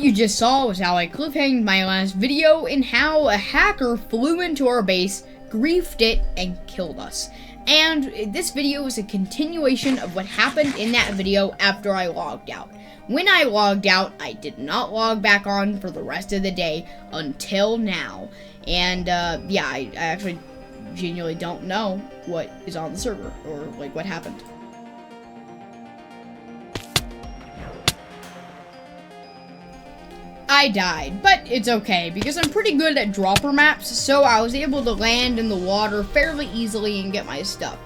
you just saw was how I cliffhanged my last video and how a hacker flew into our base, griefed it, and killed us. And this video is a continuation of what happened in that video after I logged out. When I logged out, I did not log back on for the rest of the day until now. And yeah, I actually genuinely don't know what is on the server or like what happened. I died, but it's okay because I'm pretty good at dropper maps, so I was able to land in the water fairly easily and get my stuff.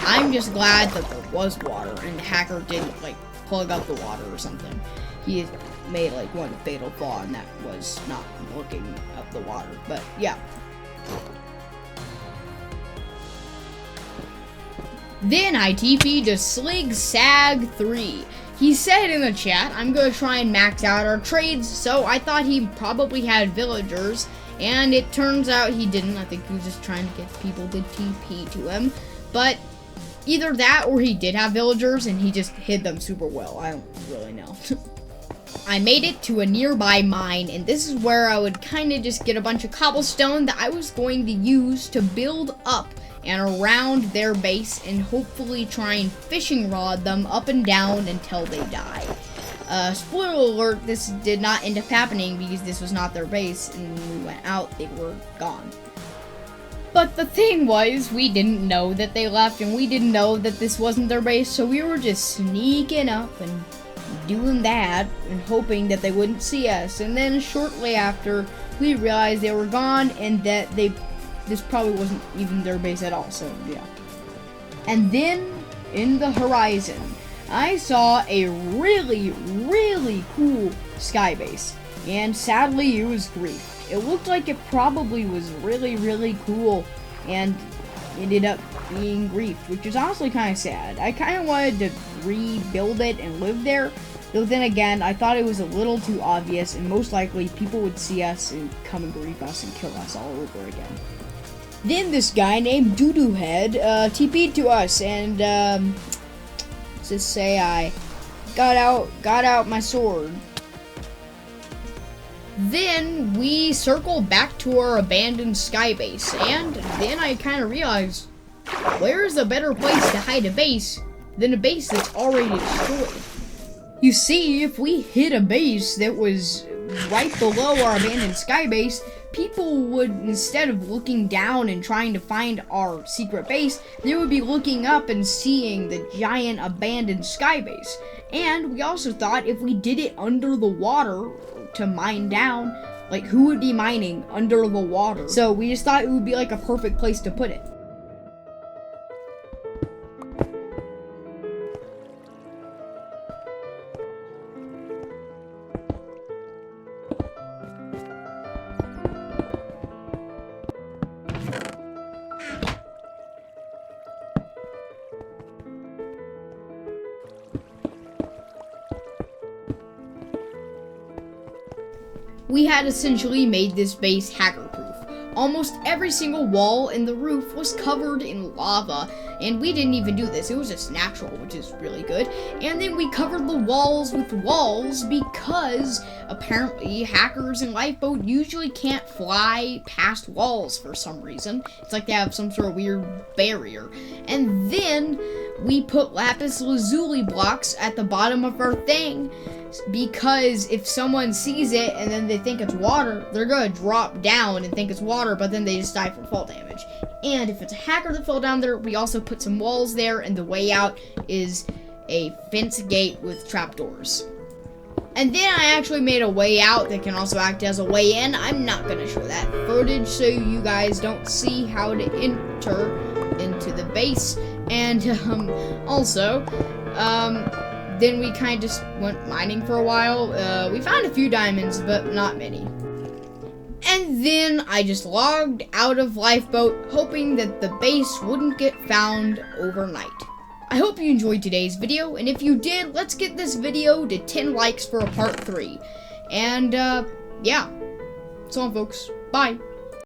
I'm just glad that there was water and the hacker didn't like plug up the water or something. He made like one fatal flaw, and that was not looking up the water, but yeah. Then I TP'd to Slig Sag 3. He said in the chat, I'm going to try and max out our trades, so I thought he probably had villagers, and it turns out he didn't. I think he was just trying to get people to TP to him, but either that or he did have villagers and he just hid them super well. I don't really know. I made it to a nearby mine, and this is where I would kind of just get a bunch of cobblestone that I was going to use to build up and around their base and hopefully try and fishing rod them up and down until they die. Spoiler alert, this did not end up happening because this was not their base, and when we went out, they were gone. But the thing was, we didn't know that they left, and we didn't know that this wasn't their base, so we were just sneaking up and doing that and hoping that they wouldn't see us. And then shortly after, we realized they were gone and that this probably wasn't even their base at all, so yeah. And then, in the horizon, I saw a really, really cool sky base, and sadly it was griefed. It looked like it probably was really, really cool, and ended up being griefed, which is honestly kind of sad. I kind of wanted to rebuild it and live there, though then again, I thought it was a little too obvious, and most likely people would see us and come and grief us and kill us all over again. Then this guy named Doodoo Head TP'd to us, and let's just say I got out my sword. Then we circled back to our abandoned sky base, and then I kind of realized, where's a better place to hide a base than a base that's already destroyed? You see, if we hit a base that was right below our abandoned sky base, people would, instead of looking down and trying to find our secret base, they would be looking up and seeing the giant abandoned sky base. And we also thought if we did it under the water to mine down, like who would be mining under the water? So we just thought it would be like a perfect place to put it. We had essentially made this base hacker-proof. Almost every single wall in the roof was covered in lava, and we didn't even do this. It was just natural, which is really good. And then we covered the walls with walls because apparently hackers in Lifeboat usually can't fly past walls for some reason. It's like they have some sort of weird barrier. And then we put lapis lazuli blocks at the bottom of our thing, because if someone sees it and then they think it's water, they're gonna drop down and think it's water, but then they just die from fall damage. And if it's a hacker that fell down there, we also put some walls there, and the way out is a fence gate with trapdoors. And then I actually made a way out that can also act as a way in. I'm not gonna show that footage so you guys don't see how to enter into the base. And then we kind of just went mining for a while. We found a few diamonds, but not many. And then I just logged out of Lifeboat, hoping that the base wouldn't get found overnight. I hope you enjoyed today's video, and if you did, let's get this video to 10 likes for a part 3. And, yeah. So on, folks. Bye.